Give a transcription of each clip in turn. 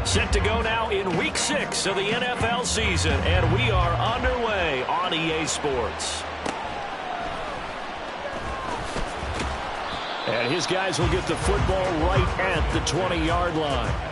Set to go now in Week 6 of the NFL season, and we are underway on EA Sports. And his guys will get the football right at the 20-yard line.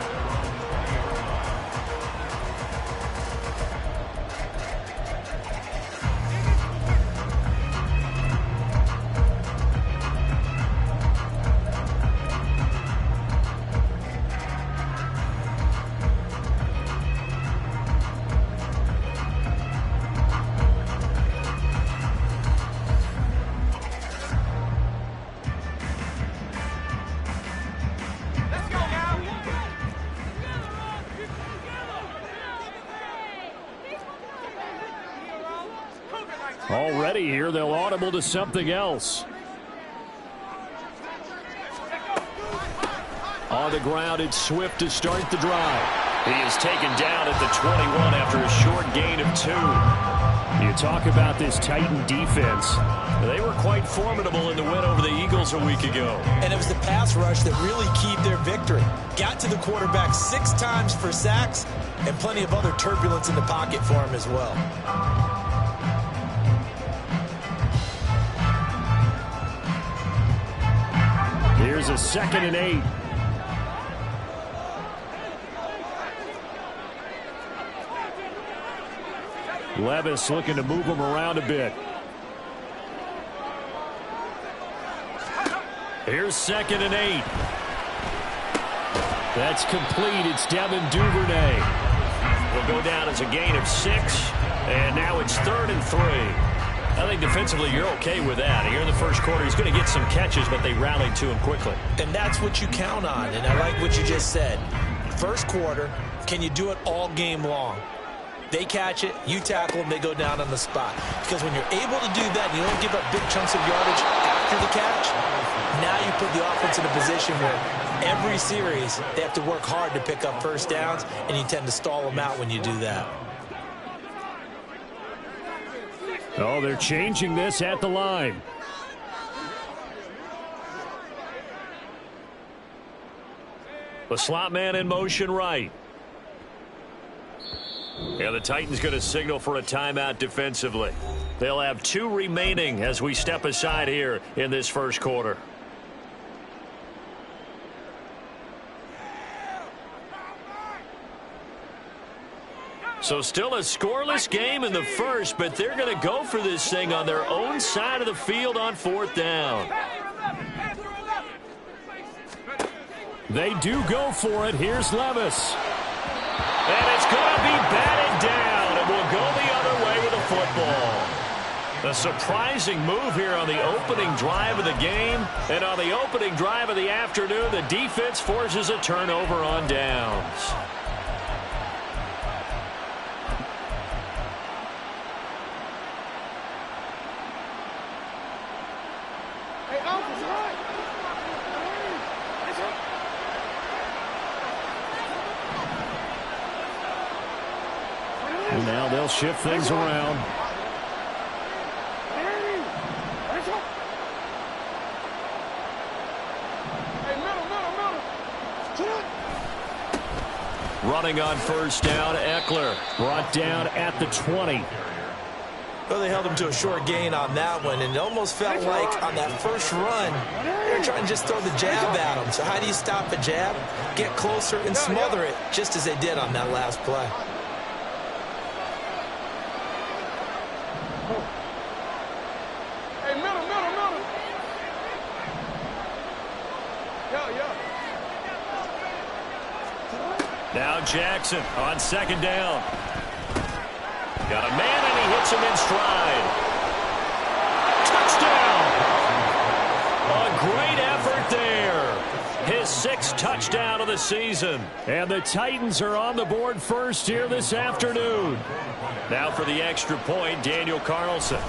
Already here, they'll audible to something else. On the ground, it's Swift to start the drive. He is taken down at the 21 after a short gain of 2. You talk about this Titan defense. They were quite formidable in the win over the Eagles a week ago. And it was the pass rush that really keyed their victory. Got to the quarterback 6 times for sacks and plenty of other turbulence in the pocket for him as well. Here's a 2nd and 8. Levis looking to move him around a bit. Here's 2nd and 8. That's complete. It's Devin Duvernay. Will go down as a gain of 6. And now it's 3rd and 3. I think defensively you're okay with that. Here in the first quarter, he's going to get some catches, but they rallied to him quickly. And that's what you count on, and I like what you just said. First quarter, can you do it all game long? They catch it, you tackle them, they go down on the spot. Because when you're able to do that, and you don't give up big chunks of yardage after the catch, now you put the offense in a position where every series they have to work hard to pick up first downs, and you tend to stall them out when you do that. Oh, they're changing this at the line. The slot man in motion right. Yeah, the Titans going to signal for a timeout defensively. They'll have 2 remaining as we step aside here in this first quarter. So still a scoreless game in the first, but they're going to go for this thing on their own side of the field on 4th down. They do go for it. Here's Levis. And it's going to be batted down, and will go the other way with the football. A surprising move here on the opening drive of the game. And on the opening drive of the afternoon, the defense forces a turnover on downs. And now they'll shift things around. Running on first down, Eckler brought down at the 20. Well, they held him to a short gain on that one, and it almost felt like on that first run, they're trying to just throw the jab at him. So how do you stop a jab? Get closer and smother it, just as they did on that last play. Now Jackson on 2nd down. Got a man, and he hits him in stride. Touchdown! A great effort there. His 6th touchdown of the season. And the Titans are on the board first here this afternoon. Now for the extra point, Daniel Carlson.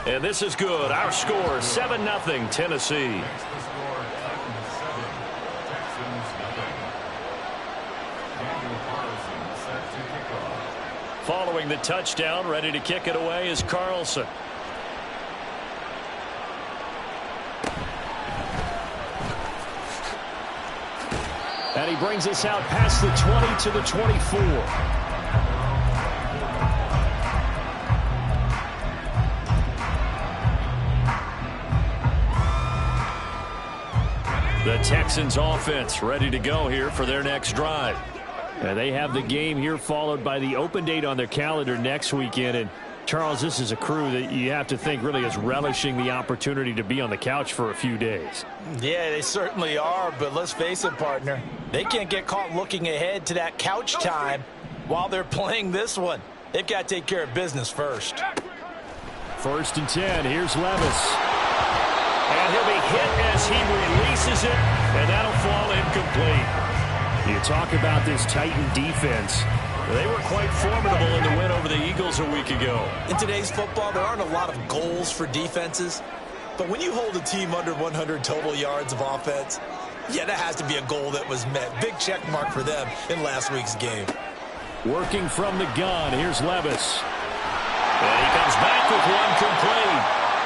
And this is good. Our score, 7-0 Tennessee. Following the touchdown, ready to kick it away is Carlson. And he brings us out past the 20 to the 24. The Texans offense ready to go here for their next drive. And they have the game here followed by the open date on their calendar next weekend. And Charles, this is a crew that you have to think really is relishing the opportunity to be on the couch for a few days. Yeah, they certainly are, but let's face it, partner. They can't get caught looking ahead to that couch time while they're playing this one. They've got to take care of business first. 1st and 10. Here's Levis. And he'll be hit as he releases it, and that'll fall incomplete. You talk about this Titan defense. They were quite formidable in the win over the Eagles a week ago. In today's football, there aren't a lot of goals for defenses. But when you hold a team under 100 total yards of offense, yeah, that has to be a goal that was met. Big check mark for them in last week's game. Working from the gun, here's Levis. And he comes back with one complete.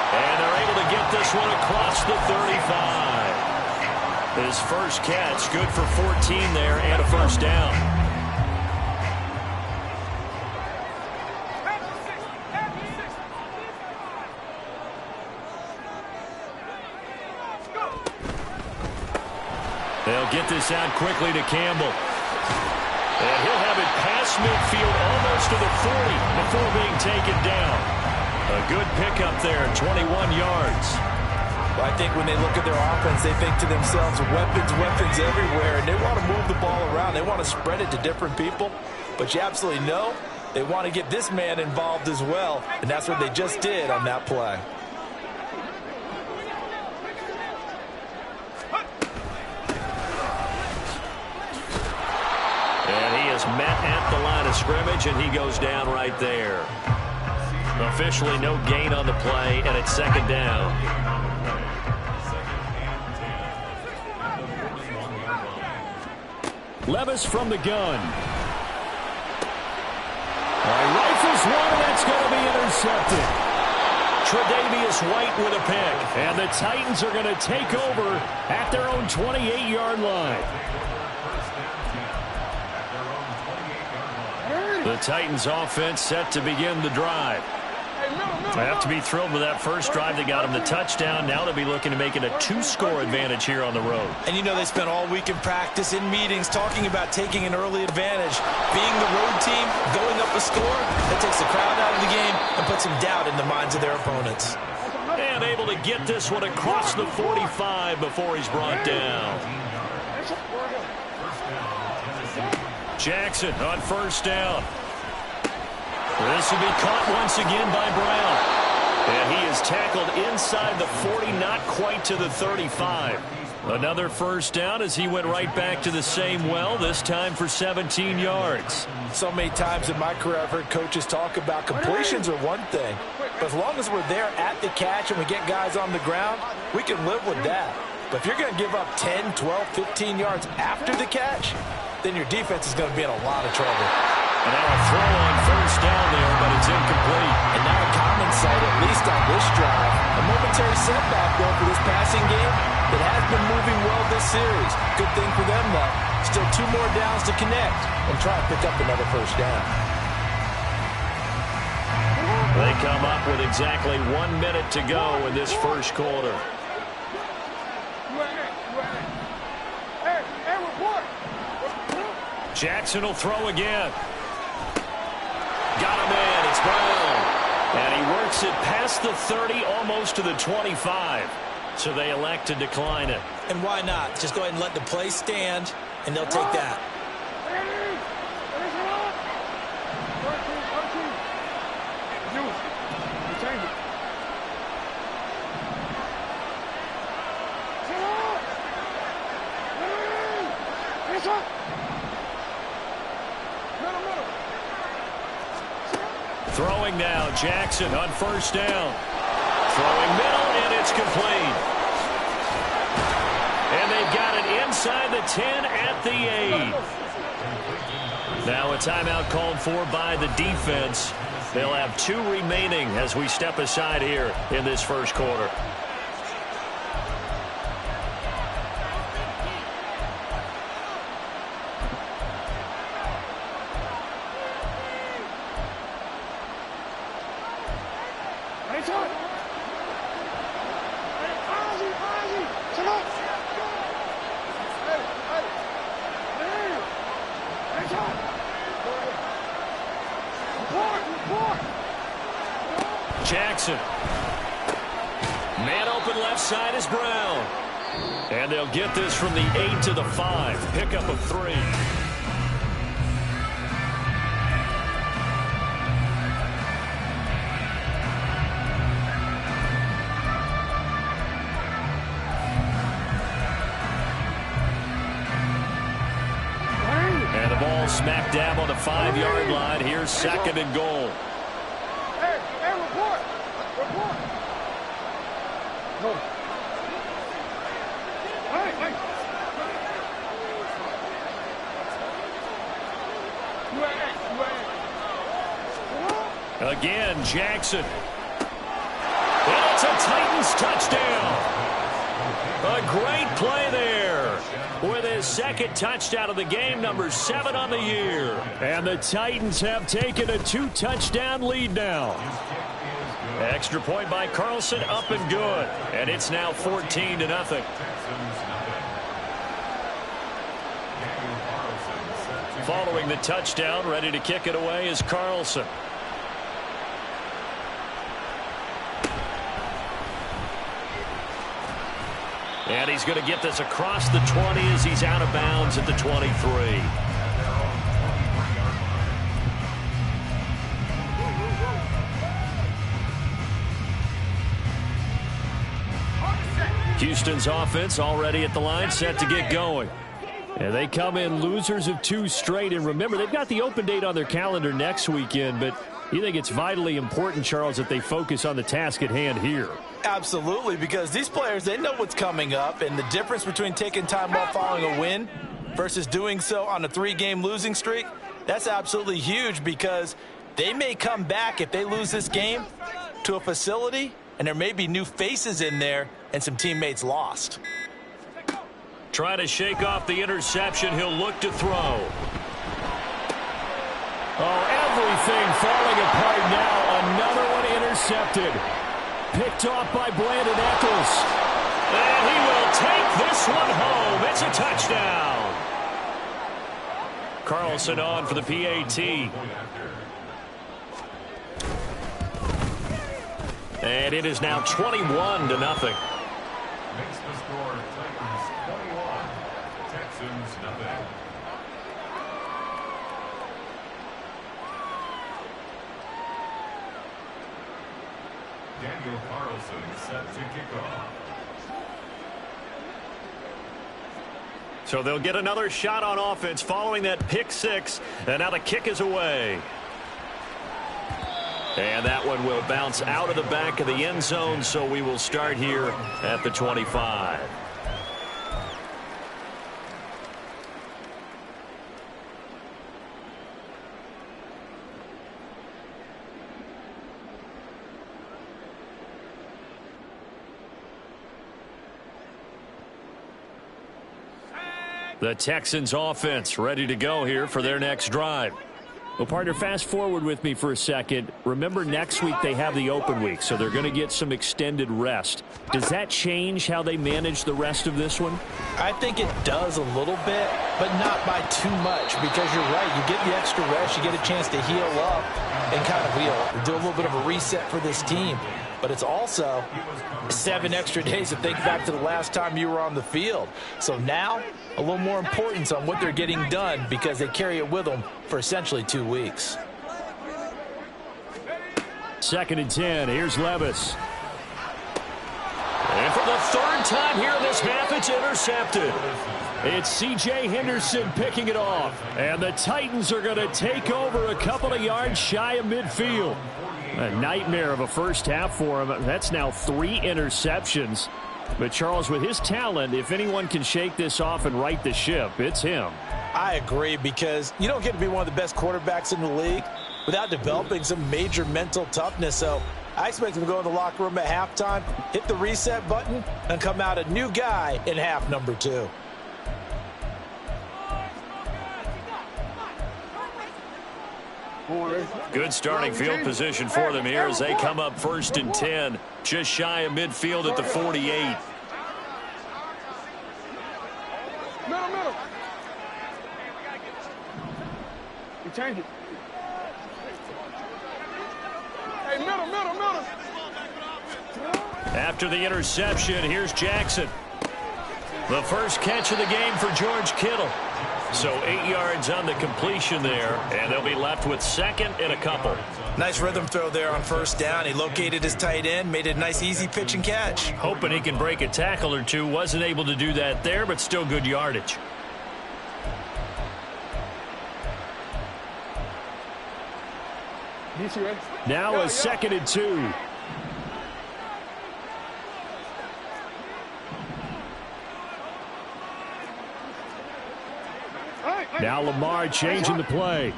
And they're able to get this one across the 35. His first catch, good for 14 there and a first down. They'll get this out quickly to Campbell. And he'll have it past midfield almost to the 40 before being taken down. A good pickup there, 21 yards. Well, I think when they look at their offense, they think to themselves, weapons everywhere, and they want to move the ball around. They want to spread it to different people, but you absolutely know they want to get this man involved as well, and that's what they just did on that play. And he is met at the line of scrimmage, and he goes down right there. Officially no gain on the play, and it's 2nd down. Levis from the gun. Rifles one, and that's going to be intercepted. Tre'Davious White with a pick. And the Titans are going to take over at their own 28-yard line. The Titans offense set to begin the drive. They have to be thrilled with that first drive. They got them the touchdown. Now they'll be looking to make it a 2-score advantage here on the road. And you know they spent all week in practice, in meetings, talking about taking an early advantage. Being the road team, going up a score, that takes the crowd out of the game and puts some doubt in the minds of their opponents. And able to get this one across the 45 before he's brought down. Jackson on 1st down. This will be caught once again by Brown. And he is tackled inside the 40, not quite to the 35. Another first down as he went right back to the same well, this time for 17 yards. So many times in my career I've heard coaches talk about completions are one thing. But as long as we're there at the catch and we get guys on the ground, we can live with that. But if you're going to give up 10, 12, 15 yards after the catch, then your defense is going to be in a lot of trouble. And now a throw on 1st down there, but it's incomplete. And now a common sight, at least on this drive. A momentary setback, though, for this passing game that has been moving well this series. Good thing for them, though. Still 2 more downs to connect and try to pick up another first down. They come up with exactly 1 minute to go in this first quarter. Jackson will throw again. Got him in. It's Brown. And he works it past the 30, almost to the 25. So they elect to decline it. And why not? Just go ahead and let the play stand, and they'll take that. Throwing now, Jackson on 1st down. Throwing middle, and it's complete. And they've got it inside the 10 at the 8. Now a timeout called for by the defense. They'll have 2 remaining as we step aside here in this first quarter. Jackson. Man open left side is Brown. And they'll get this from the 8 to the 5. Pickup of 3. And the ball smack dab on the 5-yard line. Here's 2nd and goal. Again, Jackson. And it's a Titans touchdown. A great play there. With his 2nd touchdown of the game, number 7 on the year. And the Titans have taken a 2-touchdown lead now. Extra point by Carlson, up and good. And it's now 14-0. Following the touchdown, ready to kick it away is Carlson. And he's going to get this across the 20 as he's out of bounds at the 23. Houston's offense already at the line, set to get going. And they come in losers of 2 straight. And remember, they've got the open date on their calendar next weekend, but you think it's vitally important, Charles, that they focus on the task at hand here? Absolutely, because these players, they know what's coming up, and the difference between taking time off following a win versus doing so on a 3-game losing streak, that's absolutely huge, because they may come back if they lose this game to a facility, and there may be new faces in there and some teammates lost. Trying to shake off the interception. He'll look to throw. Oh, everything falling apart now. Another one intercepted. Picked off by Brandon Eccles. And he will take this one home. It's a touchdown. Carlson on for the PAT. And it is now 21-0. Makes the score Titans 21, Texans nothing. Daniel Carlson set to kick off. So they'll get another shot on offense following that pick 6. And now the kick is away. And that one will bounce out of the back of the end zone, so we will start here at the 25. The Texans offense ready to go here for their next drive. Well, partner, fast forward with me for a second. Remember, next week they have the open week, so they're going to get some extended rest. Does that change how they manage the rest of this one? I think it does a little bit, but not by too much, because you're right. You get the extra rest. You get a chance to heal up and kind of do a little bit of a reset for this team. But it's also 7 extra days to think back to the last time you were on the field. So now, a little more importance on what they're getting done, because they carry it with them for essentially 2 weeks. 2nd and 10. Here's Levis. And for the 3rd time here in this half, it's intercepted. It's C.J. Henderson picking it off. And the Titans are going to take over a couple of yards shy of midfield. A nightmare of a first half for him. That's now 3 interceptions. But Charles, with his talent, if anyone can shake this off and right the ship, it's him. I agree, because you don't get to be one of the best quarterbacks in the league without developing some major mental toughness. So I expect him to go in the locker room at halftime, hit the reset button, and come out a new guy in half number 2. Good starting field position for them here as they come up 1st and 10, just shy of midfield at the 48. Middle. You change it. Hey, middle. After the interception, here's Jackson. The first catch of the game for George Kittle. So 8 yards on the completion there, and they'll be left with 2nd and a couple. Nice rhythm throw there on 1st down. He located his tight end, made it a nice easy pitch and catch. Hoping he can break a tackle or two. Wasn't able to do that there, but still good yardage. Now a 2nd and 2. Now Lamar changing the play.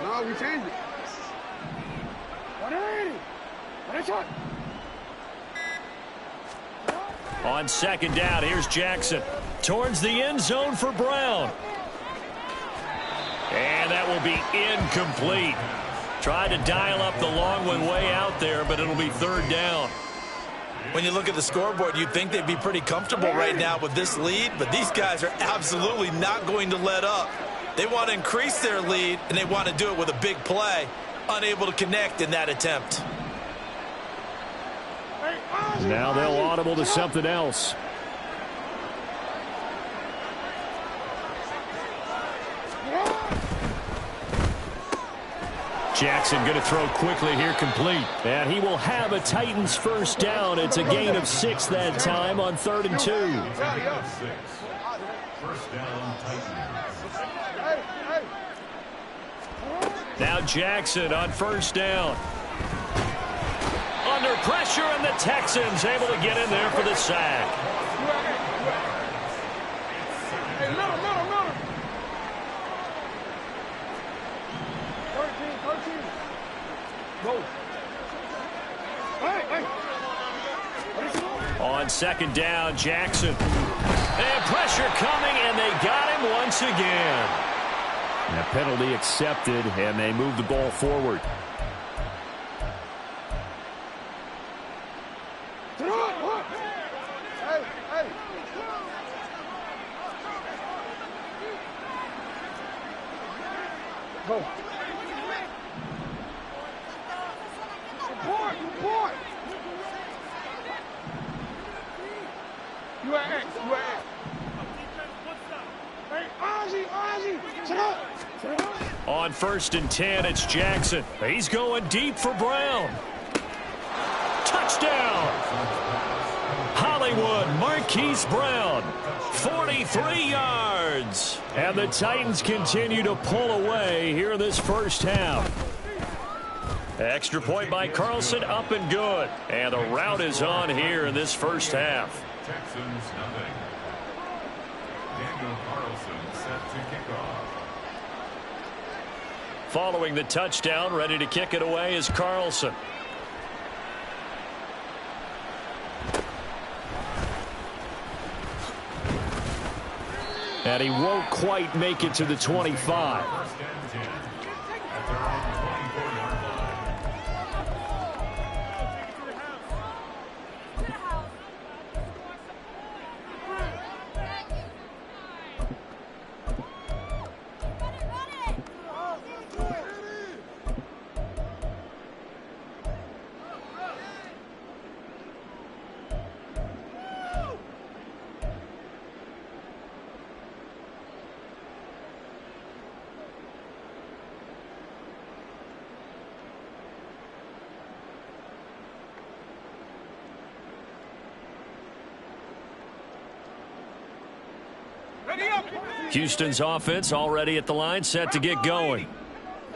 No, we changed it. On 2nd down, here's Jackson. Towards the end zone for Brown. And that will be incomplete. Tried to dial up the long one way out there, but it'll be 3rd down. When you look at the scoreboard, you'd think they'd be pretty comfortable right now with this lead, but these guys are absolutely not going to let up. They want to increase their lead, and they want to do it with a big play. Unable to connect in that attempt. Now they'll audible to something else. Jackson going to throw quickly here, complete. And he will have a Titans 1st down. It's a gain of 6 that time on 3rd and 2. 1st down, Titans. Now Jackson on 1st down. Under pressure, and the Texans able to get in there for the sack. Hey, middle. 13. Go. Hey. On 2nd down, Jackson. And pressure coming, and they got him once again. And a penalty accepted, and they move the ball forward. Hey. Go. Report. You at X. Hey, Ozzy. Shut up. On 1st and 10, it's Jackson. He's going deep for Brown. Touchdown! Hollywood Marquise Brown, 43 yards. And the Titans continue to pull away here in this 1st half. Extra point by Carlson, up and good. And the route is on here in this 1st half. Texans nothing. Daniel Carlson set to kick off. Following the touchdown, ready to kick it away is Carlson. And he won't quite make it to the 25. 1st and 10 at their own 24-yard line. Houston's offense already at the line, set to get going.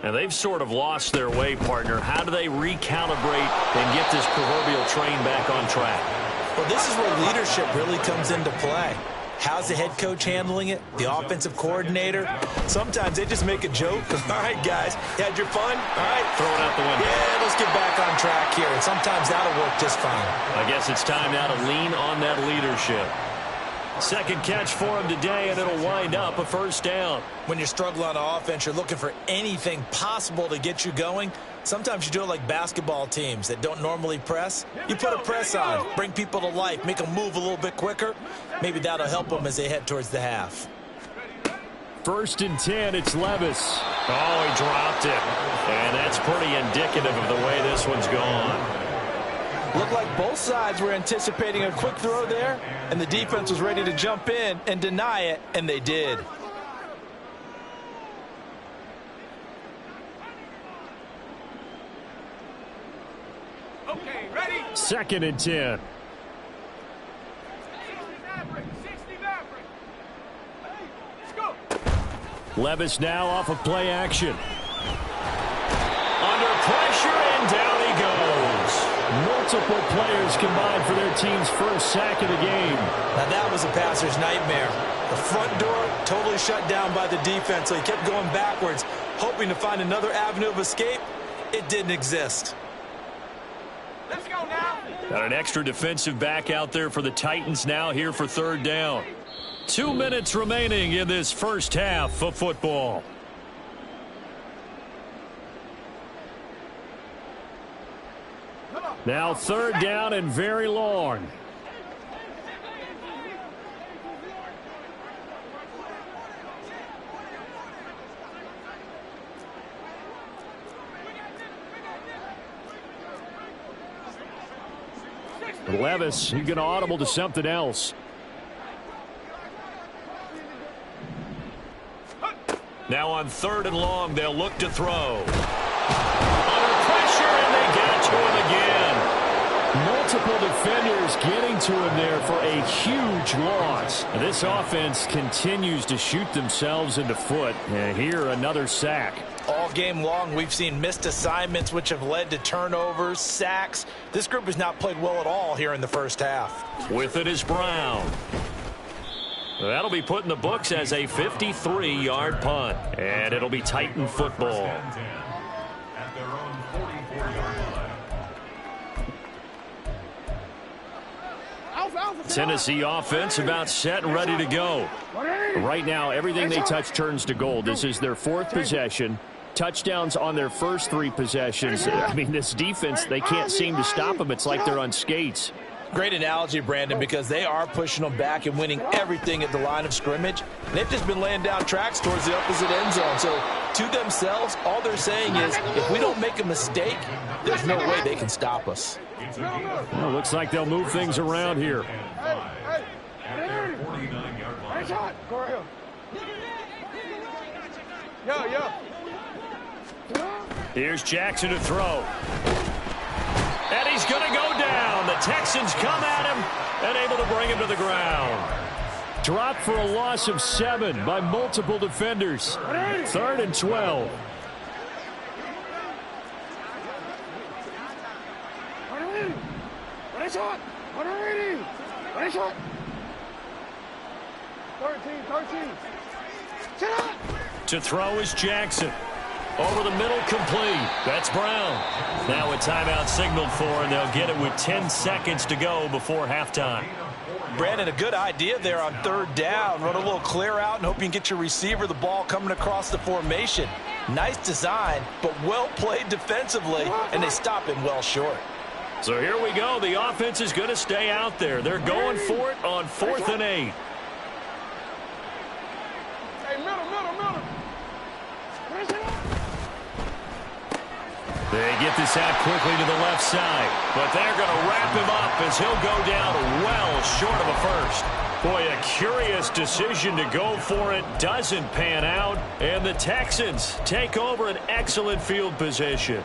And they've sort of lost their way, partner. How do they recalibrate and get this proverbial train back on track? Well, this is where leadership really comes into play. How's the head coach handling it? The offensive coordinator? Sometimes they just make a joke. All right, guys, you had your fun? All right. Throw it out the window. Yeah, let's get back on track here. And sometimes that'll work just fine. I guess it's time now to lean on that leadership. Second catch for him today, and it'll wind up a first down. When you're struggling on offense, you're looking for anything possible to get you going. Sometimes you do it like basketball teams that don't normally press. You put a press on, bring people to life, make them move a little bit quicker. Maybe that'll help them as they head towards the half. 1st and 10, it's Levis. Oh, he dropped it. And that's pretty indicative of the way this one's gone. Looked like both sides were anticipating a quick throw there, and the defense was ready to jump in and deny it, and they did. Okay, ready? 2nd and 10. 60 Maverick. Hey, let's go. Levis now off of play action. Under pressure, and down he goes. Multiple players combined for their team's first sack of the game. Now that was a passer's nightmare. The front door totally shut down by the defense, so he kept going backwards, hoping to find another avenue of escape. It didn't exist. Let's go now. Got an extra defensive back out there for the Titans now here for 3rd down. 2 minutes remaining in this first half of football. Now 3rd down and very long. Levis, he's going to audible to something else. Now on 3rd and long, they'll look to throw. Under pressure, and they get to him again. Multiple defenders getting to him there for a huge loss. This offense continues to shoot themselves in the foot. And here, another sack. All game long, we've seen missed assignments, which have led to turnovers, sacks. This group has not played well at all here in the first half. With it is Brown. That'll be put in the books as a 53-yard punt. And it'll be Titan football. At their own 44-yard line. Tennessee offense about set and ready to go. Right now, everything they touch turns to gold. This is their 4th possession. Touchdowns on their first 3 possessions. I mean, this defense, they can't seem to stop them. It's like they're on skates. Great analogy, Brandon, because they are pushing them back and winning everything at the line of scrimmage. They've just been laying down tracks towards the opposite end zone. So to themselves, all they're saying is, if we don't make a mistake, there's no way they can stop us. Well, looks like they'll move things around here. At their 49-yard line. Nice shot. Go ahead. Yeah. Here's Jackson to throw. And he's going to go down. The Texans come at him and able to bring him to the ground. Dropped for a loss of 7 by multiple defenders. 3rd and 12. Nice shot. 13. Shut up. To throw is Jackson. Over the middle, complete. That's Brown. Now a timeout signaled for, and they'll get it with 10 seconds to go before halftime. Brandon, a good idea there on 3rd down. Run a little clear out and hope you can get your receiver the ball coming across the formation. Nice design, but well played defensively, and they stop him well short. So here we go. The offense is going to stay out there. They're going for it on 4th and 8. Hey, middle. They get this out quickly to the left side, but they're going to wrap him up as he'll go down well short of a first. Boy, a curious decision to go for it. Doesn't pan out, and the Texans take over an excellent field position.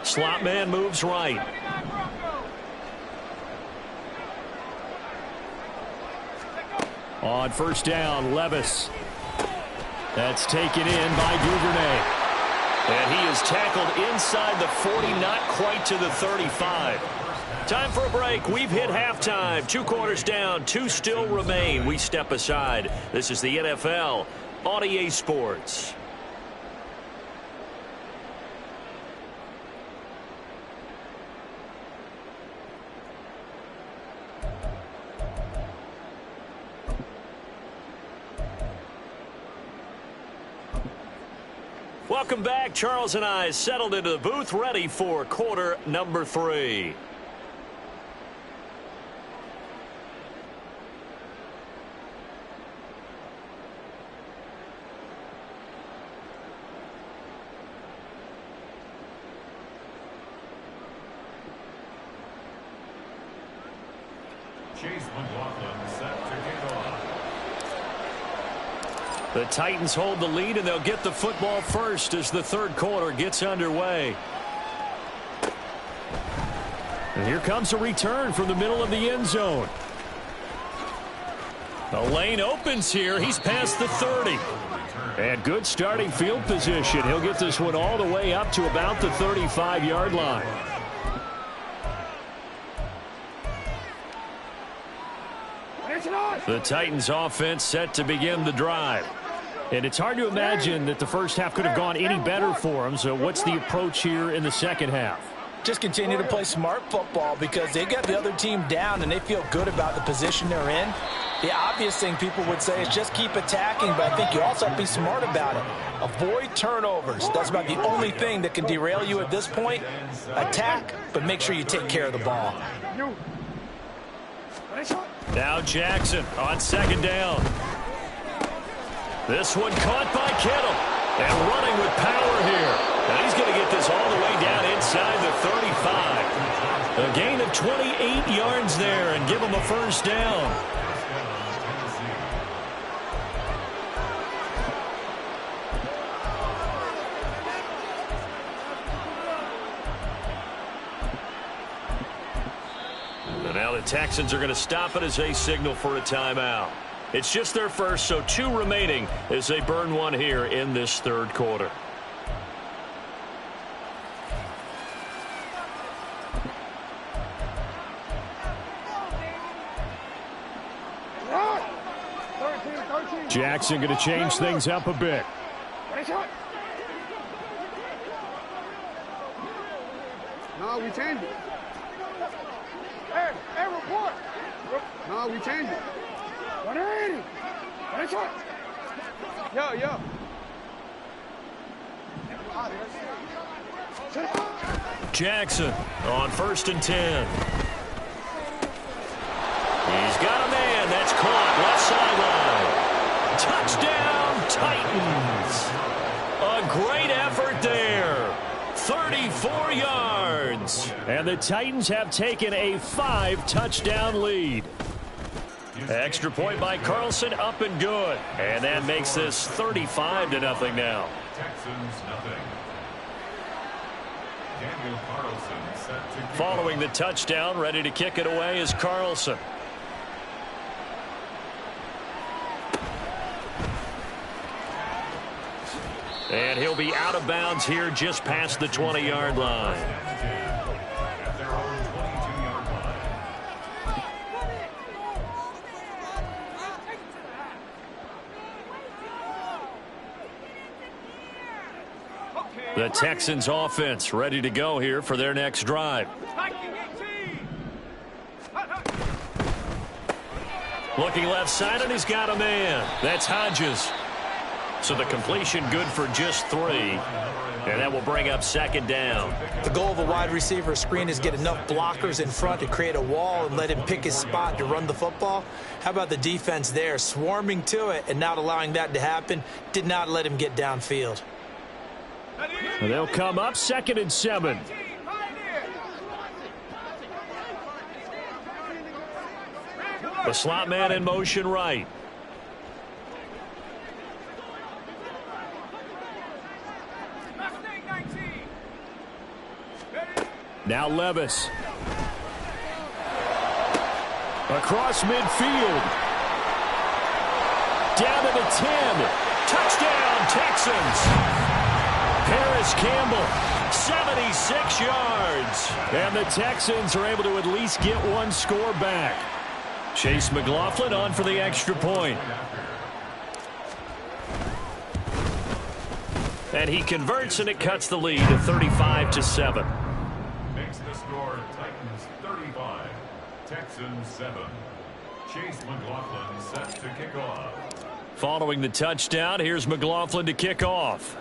Slot man moves right. On 1st down, Levis. That's taken in by Duvernay. And he is tackled inside the 40, not quite to the 35. Time for a break. We've hit halftime. 2 quarters down, 2 still remain. We step aside. This is the NFL on EA Sports. Welcome back. Charles and I settled into the booth, ready for quarter number 3. Chase McLaughlin set to kick off. The Titans hold the lead, and they'll get the football first as the third quarter gets underway. And here comes a return from the middle of the end zone. The lane opens here. He's past the 30. And good starting field position. He'll get this one all the way up to about the 35-yard line. The Titans offense set to begin the drive. And it's hard to imagine that the first half could have gone any better for them. So what's the approach here in the second half? Just continue to play smart football because they got the other team down and they feel good about the position they're in. The obvious thing people would say is just keep attacking, but I think you also have to be smart about it. Avoid turnovers. That's about the only thing that can derail you at this point. Attack, but make sure you take care of the ball. Now Jackson on second down. This one caught by Kittle. And running with power here. And he's going to get this all the way down inside the 35. A gain of 28 yards there and give him a first down. And now the Texans are going to stop it as they signal for a timeout. It's just their first, so 2 remaining as they burn one here in this third quarter. Jackson going to change things up a bit. No, we changed it. Hey, report. No, we changed it. 180. Yo. Jackson on 1st and 10. He's got a man. That's caught. Left sideline. Touchdown, Titans. A great effort there. 34 yards. And the Titans have taken a 5-touchdown lead. Extra point by Carlson, up and good. And that makes this 35-0 now. Texans nothing. Daniel Carlson set to kick Following the touchdown, ready to kick it away is Carlson. And he'll be out of bounds here just past the 20-yard line. at their own 22-yard line. The Texans offense ready to go here for their next drive. Looking left side, and he's got a man. That's Hodges. So the completion good for just 3. And that will bring up second down. The goal of a wide receiver screen is get enough blockers in front to create a wall and let him pick his spot to run the football. How about the defense there, swarming to it and not allowing that to happen? Did not let him get downfield. And they'll come up 2nd and 7. The slot man in motion right. Now Levis. Across midfield. Down to the 10. Touchdown, Texans. Paris Campbell, 76 yards. And the Texans are able to at least get one score back. Chase McLaughlin on for the extra point. And he converts, and it cuts the lead to 35-7. Makes the score Titans 35, Texans 7. Chase McLaughlin set to kick off. Following the touchdown, here's McLaughlin to kick off.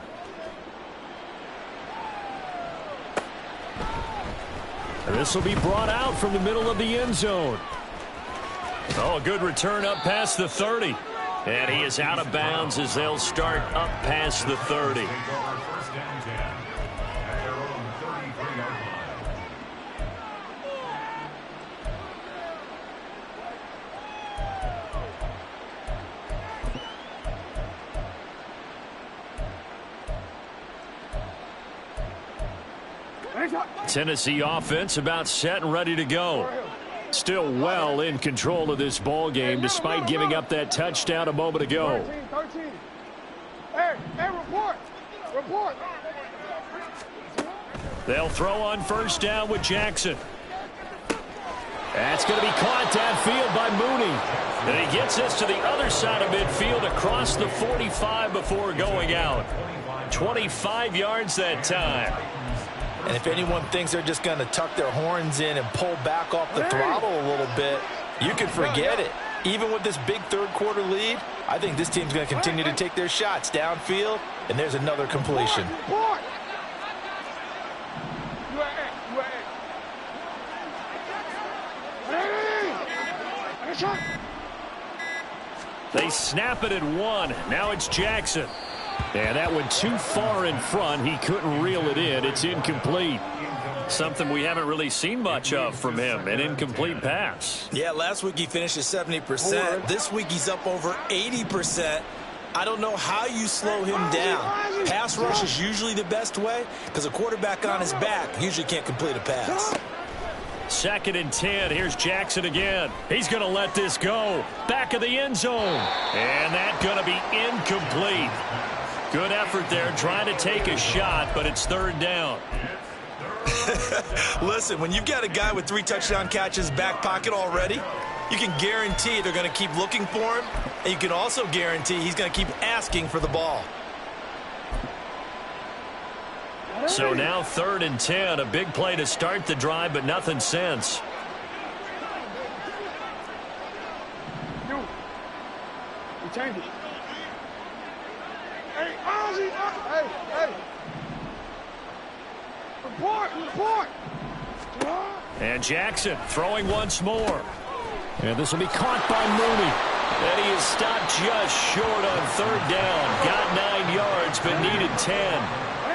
This will be brought out from the middle of the end zone. Oh, a good return up past the 30. And he is out of bounds as they'll start up past the 30. First and 10 at their own 33-yard line. Tennessee offense about set and ready to go. Still well in control of this ball game despite giving up that touchdown a moment ago. 13. Hey, report. Report. They'll throw on first down with Jackson. That's going to be caught downfield by Mooney. And he gets this to the other side of midfield across the 45 before going out. 25 yards that time. And if anyone thinks they're just going to tuck their horns in and pull back off the throttle a little bit, you can forget it. Even with this big third-quarter lead, I think this team's going to continue to take their shots downfield, and there's another completion. They snap it at one. Now it's Jackson. And that went too far in front. He couldn't reel it in. It's incomplete. Something we haven't really seen much of from him, an incomplete pass. Yeah, last week he finished at 70%. This week he's up over 80%. I don't know how you slow him down. Pass rush is usually the best way because a quarterback on his back usually can't complete a pass. 2nd and 10. Here's Jackson again. He's going to let this go. Back of the end zone. And that's going to be incomplete. Good effort there trying to take a shot, but it's 3rd down. Listen, when you've got a guy with 3 touchdown catches back pocket already, you can guarantee they're going to keep looking for him, and you can also guarantee he's going to keep asking for the ball. So now 3rd and 10, a big play to start the drive, but nothing since. We change it. Hey, Ozzy, hey. Report. And Jackson throwing once more. And this will be caught by Mooney. And he is stopped just short on 3rd down. Got 9 yards, but needed 10.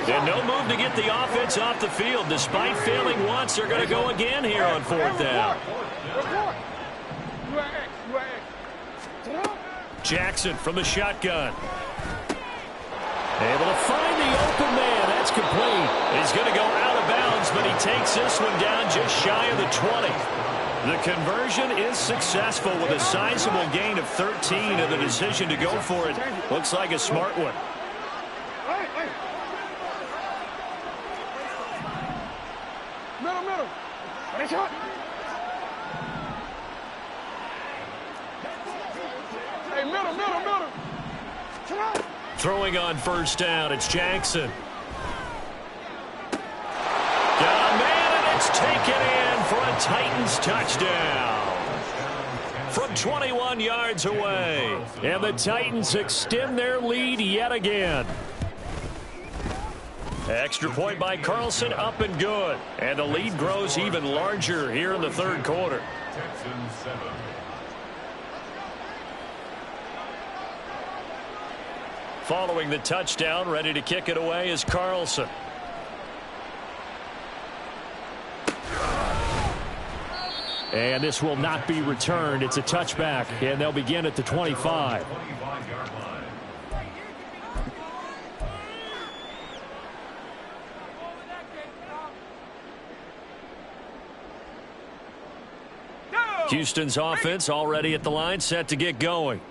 And no move to get the offense off the field. Despite failing once, they're going to go again here on 4th down. Jackson from the shotgun. Able to find the open man. That's complete. He's going to go out of bounds, but he takes this one down just shy of the 20. The conversion is successful with a sizable gain of 13, and the decision to go for it looks like a smart one. Middle. Hey, middle. Throwing on first down, it's Jackson. Got a man, and it's taken in for a Titans touchdown. From 21 yards away. And the Titans extend their lead yet again. Extra point by Carlson, up and good. And the lead grows even larger here in the 3rd quarter. Texans 7. Following the touchdown, ready to kick it away is Carlson. And this will not be returned. It's a touchback, and they'll begin at the 25. 25-yard line. Houston's offense already at the line, set to get going.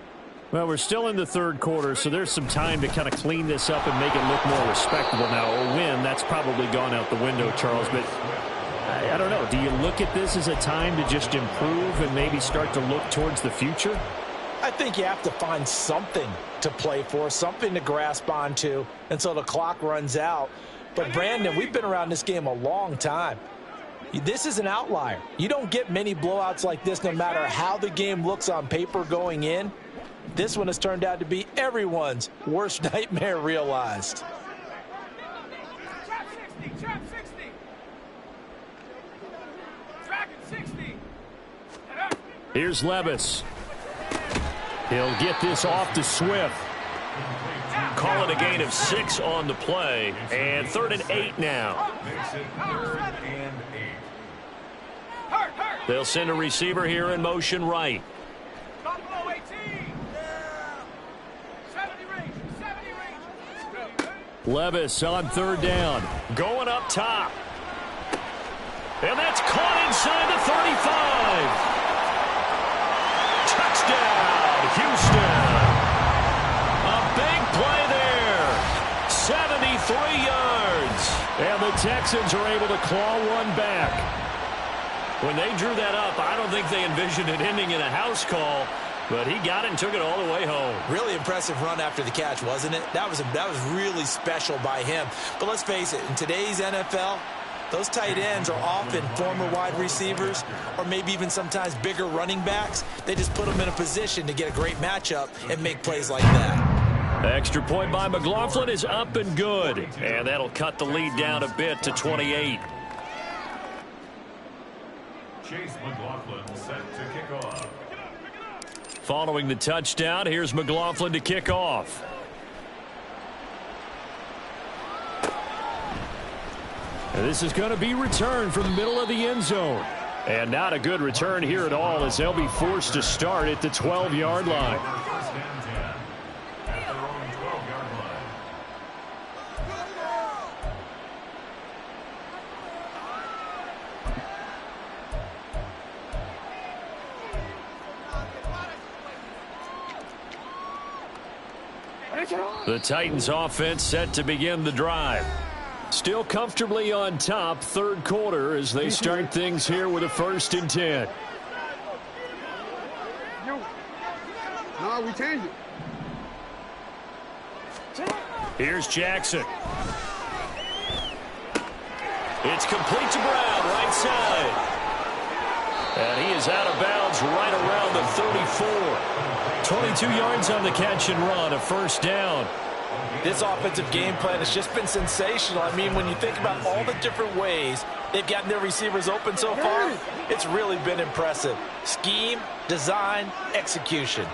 Well, we're still in the third quarter, so there's some time to kind of clean this up and make it look more respectable. Now, a win, that's probably gone out the window, Charles, but I don't know. Do you look at this as a time to just improve and maybe start to look towards the future? I think you have to find something to play for, something to grasp onto until the clock runs out. But, Brandon, we've been around this game a long time. This is an outlier. You don't get many blowouts like this no matter how the game looks on paper going in. This one has turned out to be everyone's worst nightmare realized. Trap 60, trap 60. Dragon 60. Here's Levis. He'll get this off to Swift. Call it a gain of 6 on the play. And 3rd and 8 now. Makes it 3rd and 8. They'll send a receiver here in motion right. Buffalo 18. 70 range, 70 range. Levis on 3rd down. Going up top. And that's caught inside the 35. Touchdown, Houston. A big play there. 73 yards. And the Texans are able to claw one back. When they drew that up, I don't think they envisioned it ending in a house call, but he got it and took it all the way home. Really impressive run after the catch, wasn't it? That was really special by him. But let's face it, in today's NFL, those tight ends are often former wide receivers or maybe even sometimes bigger running backs. They just put them in a position to get a great matchup and make plays like that. Extra point by McLaughlin is up and good. And that'll cut the lead down a bit to 28. Chase McLaughlin set to kick off. Following the touchdown, here's McLaughlin to kick off. And this is going to be returned from the middle of the end zone. And not a good return here at all as they'll be forced to start at the 12-yard line. First and 10 at their own 12-yard line. The Titans offense set to begin the drive. Still comfortably on top, third quarter as they start things here with a 1st and 10. No, we changed it. Here's Jackson. It's complete to Brown, right side. And he is out of bounds right around the 34. 22 yards on the catch and run, a 1st down. This offensive game plan has just been sensational. I mean, when you think about all the different ways they've gotten their receivers open so far, it's really been impressive. Scheme, design, execution.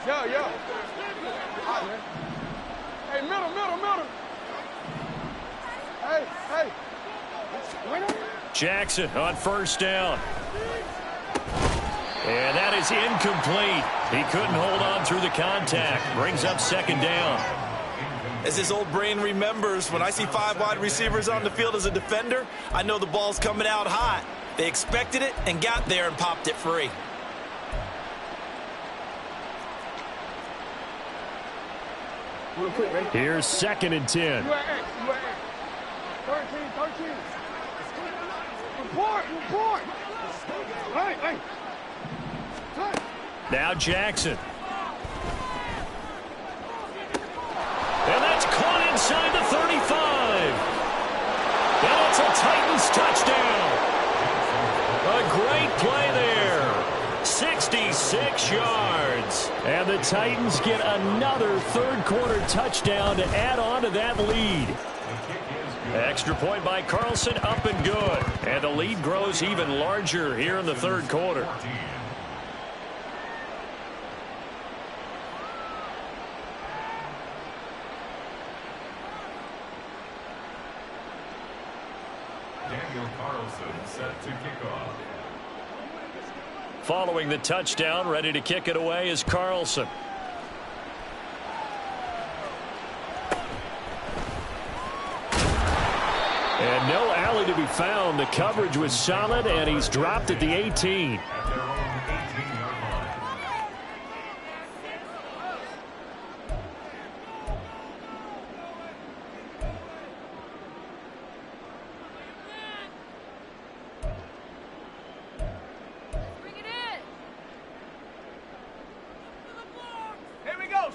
Yeah. Hey, middle. Hey. Jackson on 1st down. And that is incomplete. He couldn't hold on through the contact. Brings up 2nd down. As his old brain remembers, when I see 5 wide receivers on the field as a defender, I know the ball's coming out hot. They expected it and got there and popped it free. Here's 2nd and 10. 13. Report. Hey. Now Jackson. And that's caught inside the 35. And it's a Titans touchdown. A great play there. 66 yards. And the Titans get another third-quarter touchdown to add on to that lead. Extra point by Carlson, up and good. And the lead grows even larger here in the third quarter. Daniel Carlson set to kick off. Following the touchdown, ready to kick it away is Carlson. And no alley to be found. The coverage was solid, and he's dropped at the 18. At their own 18-yard line.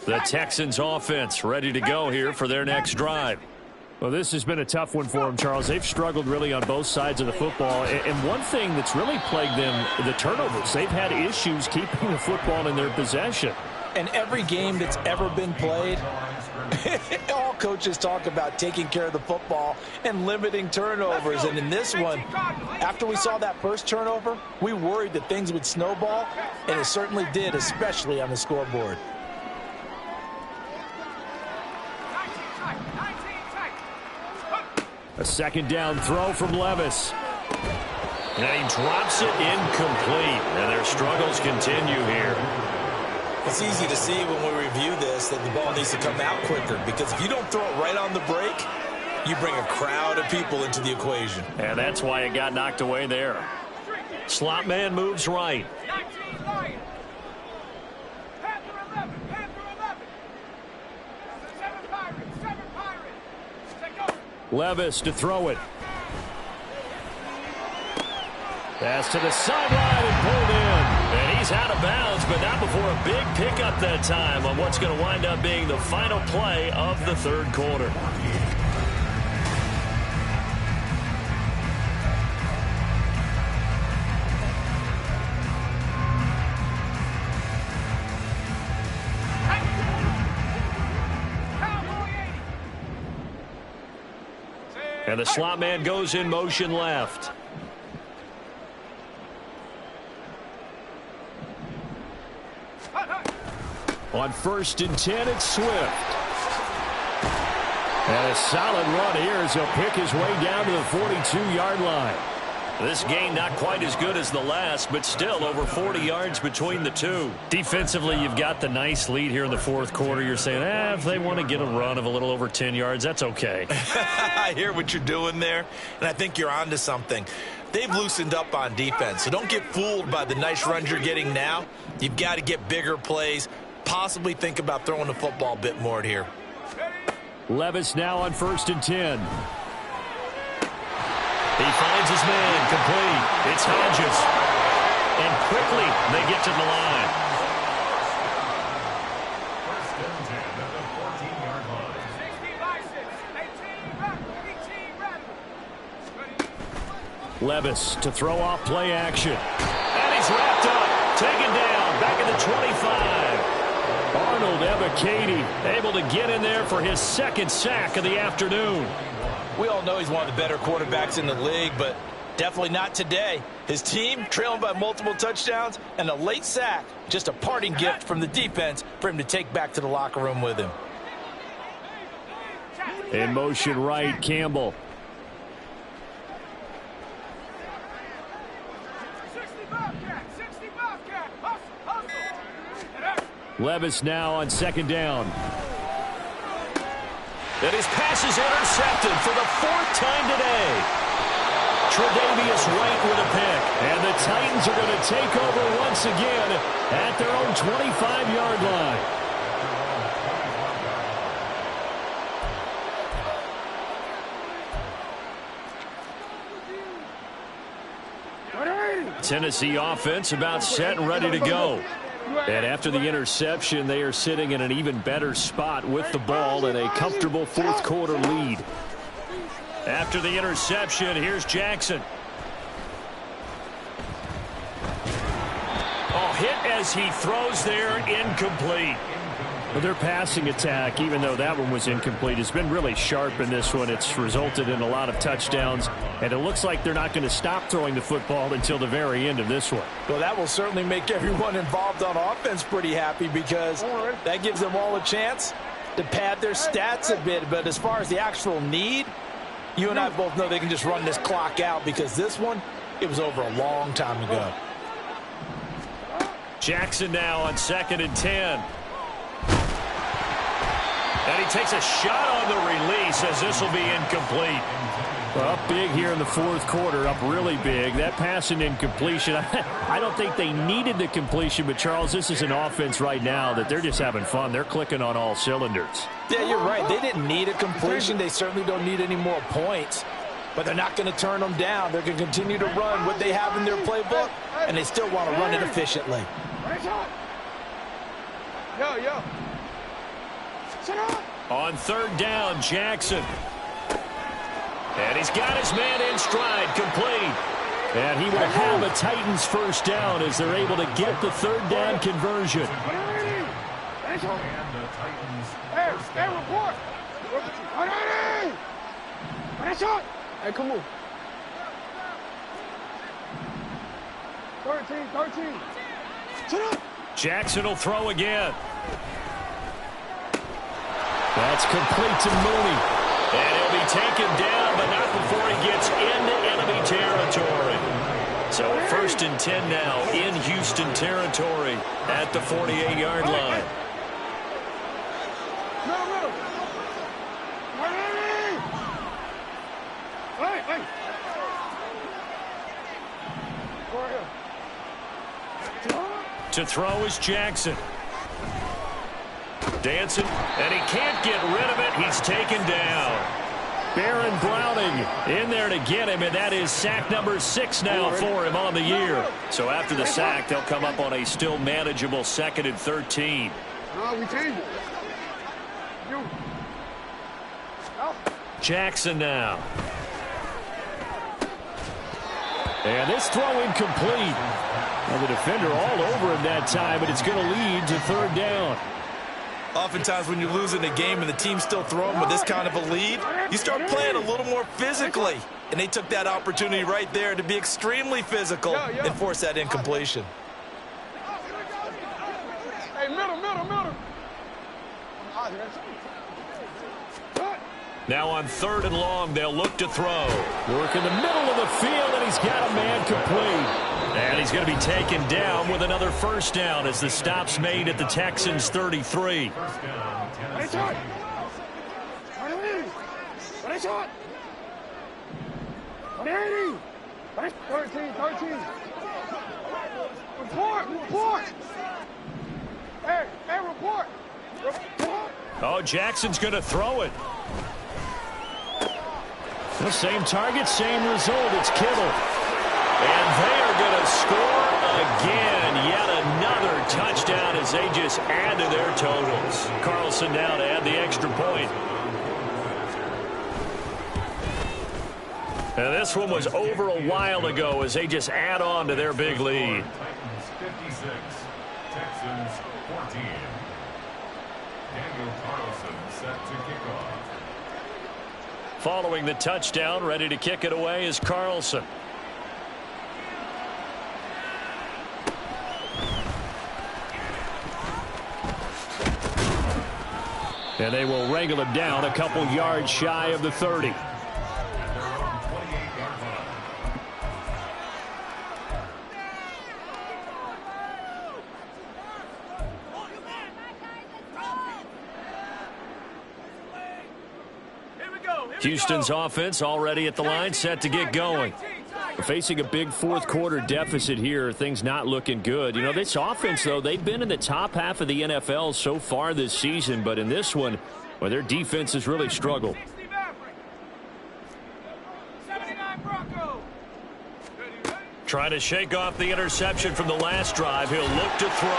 The Texans offense ready to go here for their next drive. Well, this has been a tough one for them, Charles. They've struggled really on both sides of the football. And one thing that's really plagued them, the turnovers. They've had issues keeping the football in their possession. And every game that's ever been played, all coaches talk about taking care of the football and limiting turnovers. And in this one, after we saw that first turnover, we worried that things would snowball, and it certainly did, especially on the scoreboard. A second down throw from Levis. And he drops it incomplete. And their struggles continue here. It's easy to see when we review this that the ball needs to come out quicker, because if you don't throw it right on the break, you bring a crowd of people into the equation. And that's why it got knocked away there. Slot man moves right. Levis to throw it. Pass to the sideline and pulled in. And he's out of bounds, but not before a big pickup that time on what's going to wind up being the final play of the third quarter. And the slot man goes in motion left. On 1st and 10, it's Swift. And a solid run here as he'll pick his way down to the 42-yard line. This gain not quite as good as the last, but still over 40 yards between the two. Defensively, you've got the nice lead here in the fourth quarter. You're saying, if they want to get a run of a little over 10 yards, that's okay. I hear what you're doing there, and I think you're onto something. They've loosened up on defense, so don't get fooled by the nice runs you're getting now. You've got to get bigger plays, possibly think about throwing the football a bit more here. Levis now on 1st and 10. He finds his man complete. It's Hodges. And quickly they get to the line. First and 10 at the 14-yard line. 16 by 6, 18 Levis to throw off play action. And he's wrapped up. Taken down. Back at the 25. Arnold Ebiketie able to get in there for his second sack of the afternoon. We all know he's one of the better quarterbacks in the league, but definitely not today. His team trailing by multiple touchdowns and a late sack, just a parting gift from the defense for him to take back to the locker room with him. In motion right, Campbell. 60 Bobcat, hustle. Levis now on 2nd down. And his pass is intercepted for the 4th time today. Tre'Davious White with a pick. And the Titans are going to take over once again at their own 25-yard line. Tennessee offense about set and ready to go. And after the interception, they are sitting in an even better spot with the ball and a comfortable fourth quarter lead. After the interception, here's Jackson. Oh, hit as he throws there, incomplete. Well, their passing attack, even though that one was incomplete, has been really sharp in this one. It's resulted in a lot of touchdowns, and it looks like they're not going to stop throwing the football until the very end of this one. Well, that will certainly make everyone involved on offense pretty happy, because that gives them all a chance to pad their stats a bit. But as far as the actual need, you and I both know they can just run this clock out, because this one, it was over a long time ago. Jackson now on 2nd and 10. And he takes a shot on the release as this will be incomplete. Well, up big here in the fourth quarter, up really big. That pass and incompletion, I don't think they needed the completion, but Charles, this is an offense right now that they're just having fun. They're clicking on all cylinders. Yeah, you're right. They didn't need a completion. They certainly don't need any more points, but they're not going to turn them down. They're going to continue to run what they have in their playbook, and they still want to run it efficiently. Yo. On third down, Jackson. And he's got his man in stride, complete. And he will have a Titans first down as they're able to get the third down conversion. And the Titans Hey, report. Hey, come on. 13. Jackson will throw again. That's complete to Mooney. And he'll be taken down, but not before he gets into enemy territory. So 1st and 10 now in Houston territory at the 48-yard line. To throw is Jackson. Dancing, and he can't get rid of it. He's taken down. Baron Browning in there to get him, and that is sack number 6 now for him on the year. So after the sack, they'll come up on a still manageable 2nd and 13. No, we changed it. Jackson now. And this throw incomplete. And the defender all over him that time, but it's going to lead to third down. Oftentimes when you're losing a game and the team's still throwing with this kind of a lead, you start playing a little more physically. And they took that opportunity right there to be extremely physical and force that incompletion. Hey, middle. Now on 3rd and long, they'll look to throw. Work in the middle of the field, and he's got a man complete. And he's going to be taken down with another first down as the stop's made at the Texans' 33. first down, Tennessee. 13. Report. Hey, report. Oh, Jackson's going to throw it. The same target, same result. It's Kittle. And they are going to score again. Yet another touchdown as they just add to their totals. Carlson now to add the extra point. And this one was over a while ago as they just add on to their big lead. Titans 56, Texans 14. Daniel Carlson set to kick off. Following the touchdown, ready to kick it away is Carlson. And they will wrangle him down a couple yards shy of the 30. Houston's offense already at the line, set to get going. Facing a big fourth quarter deficit here, things not looking good. You know, this offense, though, they've been in the top half of the NFL so far this season, but in this one, well, their defense has really struggled. Trying to shake off the interception from the last drive. He'll look to throw.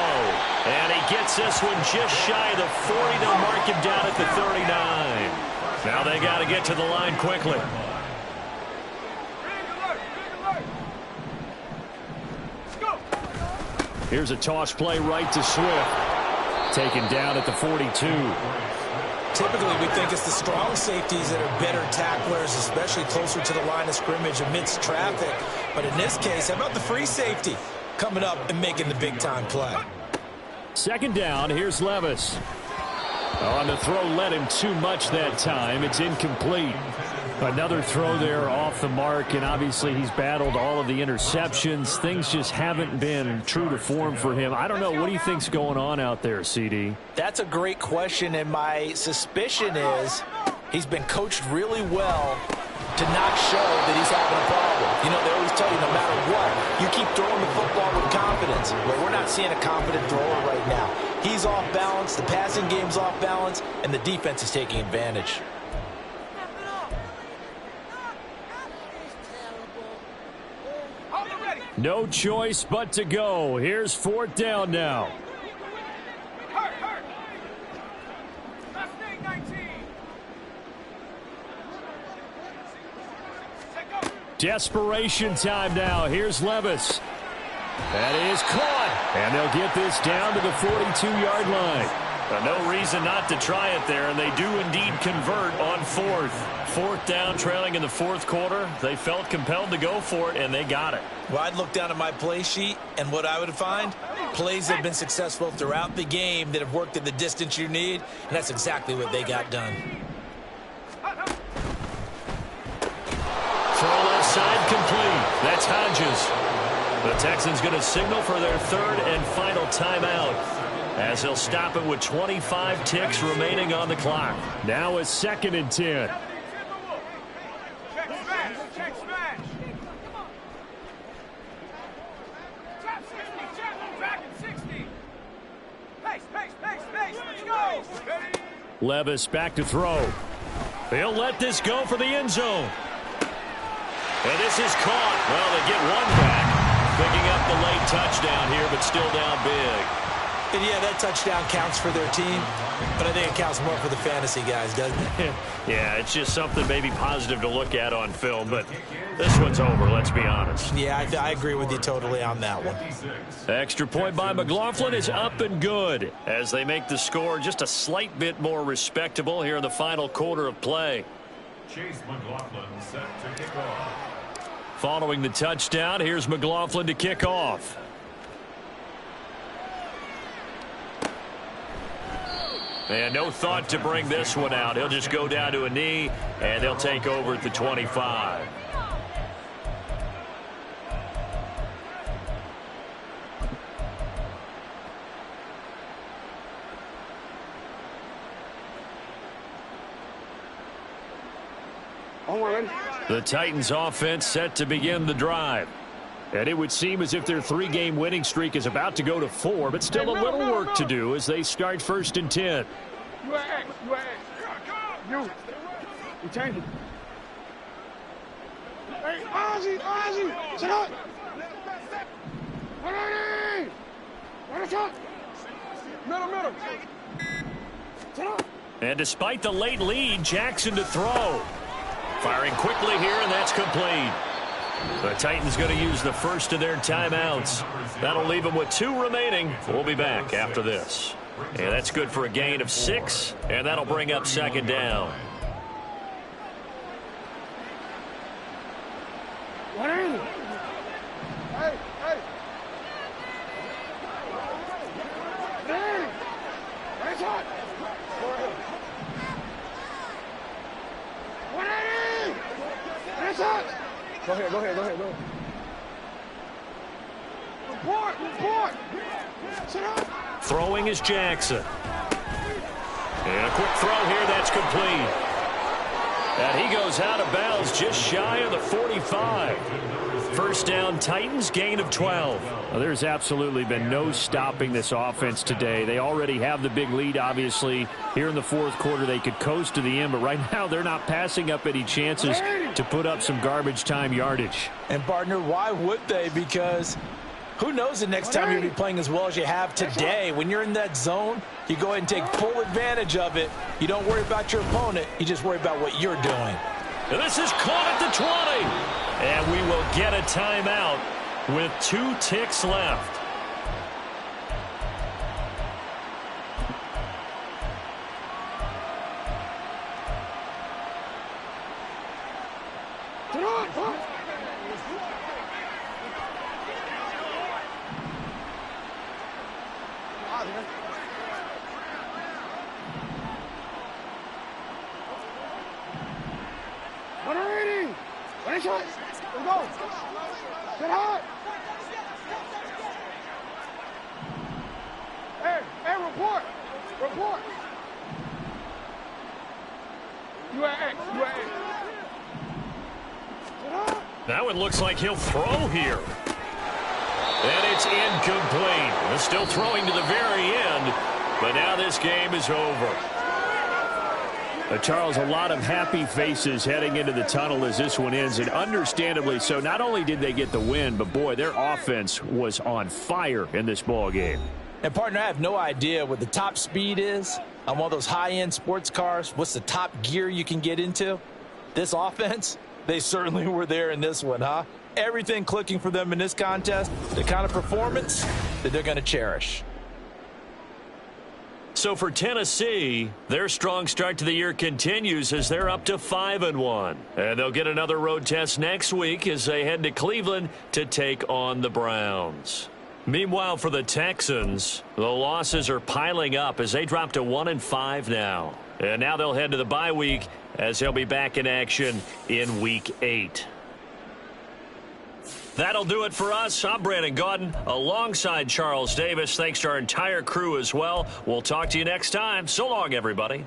And he gets this one just shy of the 40. They'll mark him down at the 39. Now they got to get to the line quickly. Here's a toss play right to Swift. Taken down at the 42. Typically, we think it's the strong safeties that are better tacklers, especially closer to the line of scrimmage amidst traffic. But in this case, how about the free safety coming up and making the big-time play? Second down, here's Levis. On the throw, led him too much that time. It's incomplete. Another throw there off the mark, and obviously he's battled all of the interceptions. Things just haven't been true to form for him. I don't know. What do you think's going on out there, CD? That's a great question, and my suspicion is he's been coached really well to not show that he's having a problem. You know, they always tell you no matter what, you keep throwing the football with confidence. Well, we're not seeing a confident thrower right now. He's off balance, the passing game's off balance, and the defense is taking advantage. No choice but to go. Here's fourth down now. Desperation time now. Here's Levis. That is caught. And they'll get this down to the 42-yard line. No reason not to try it there, and they do indeed convert on fourth. Fourth down, trailing in the fourth quarter. They felt compelled to go for it, and they got it. Well, I'd look down at my play sheet, and what I would find, plays that have been successful throughout the game that have worked at the distance you need, and that's exactly what they got done. Throw left side complete. That's Hodges. The Texans going to signal for their third and final timeout, as they'll stop it with 25 ticks remaining on the clock. Now it's 2nd and 10. Check smash. Check smash. Trap 60. Check. Dragon 60. Pace. Let's go. Ready? Levis back to throw. He'll let this go for the end zone. And this is caught. Well, they get one back. Picking up the late touchdown here, but still down big. And yeah, that touchdown counts for their team, but I think it counts more for the fantasy guys, doesn't it? Yeah, it's just something maybe positive to look at on film, but this one's over, let's be honest. Yeah, I agree with you totally on that one. Extra point by McLaughlin is up and good as they make the score just a slight bit more respectable here in the final quarter of play. Chase McLaughlin set to kick off. Following the touchdown, here's McLaughlin to kick off. And no thought to bring this one out. He'll just go down to a knee, and they'll take over at the 25. The Titans offense set to begin the drive. And it would seem as if their 3-game winning streak is about to go to 4, but still a little work to do as they start 1st and 10. You at X. You change it. Hey, Ozzy, sit up. Ready? Ready, shot. Middle. Sit up. And despite the late lead, Jackson to throw. Firing quickly here, and that's complete. The Titans going to use the first of their timeouts. That'll leave them with 2 remaining. We'll be back after this. And that's good for a gain of 6, and that'll bring up 2nd down. What is it? Hey. Hey. Ready, shot. Go ahead. 180. Ready, shot. Go ahead. Report. Sit up. Throwing is Jackson. And a quick throw here, that's complete. And he goes out of bounds just shy of the 45. First down, Titans, gain of 12. Well, there's absolutely been no stopping this offense today. They already have the big lead, obviously. Here in the fourth quarter, they could coast to the end, but right now they're not passing up any chances to put up some garbage time yardage. And, partner, why would they? Because who knows the next time you'll be playing as well as you have today. When you're in that zone, you go ahead and take full advantage of it. You don't worry about your opponent. You just worry about what you're doing. And this is caught at the 20. And we will get a timeout with 2 ticks left. Let's go. Get hot. Hey, report. You at X. That one looks like he'll throw here. And it's incomplete. They're still throwing to the very end, but now this game is over. Charles, a lot of happy faces heading into the tunnel as this one ends, and understandably so. Not only did they get the win, but boy, their offense was on fire in this ball game. And, partner, I have no idea what the top speed is on one of those high-end sports cars. What's the top gear you can get into? This offense, They certainly were there in this one, huh? Everything clicking for them in this contest, the kind of performance that they're going to cherish. So for Tennessee, their strong start to the year continues as they're up to 5-1. And they'll get another road test next week as they head to Cleveland to take on the Browns. Meanwhile, for the Texans, the losses are piling up as they drop to 1-5 now. And now they'll head to the bye week as they'll be back in action in Week 8. That'll do it for us. I'm Brandon Gaudin alongside Charles Davis. Thanks to our entire crew as well. We'll talk to you next time. So long, everybody.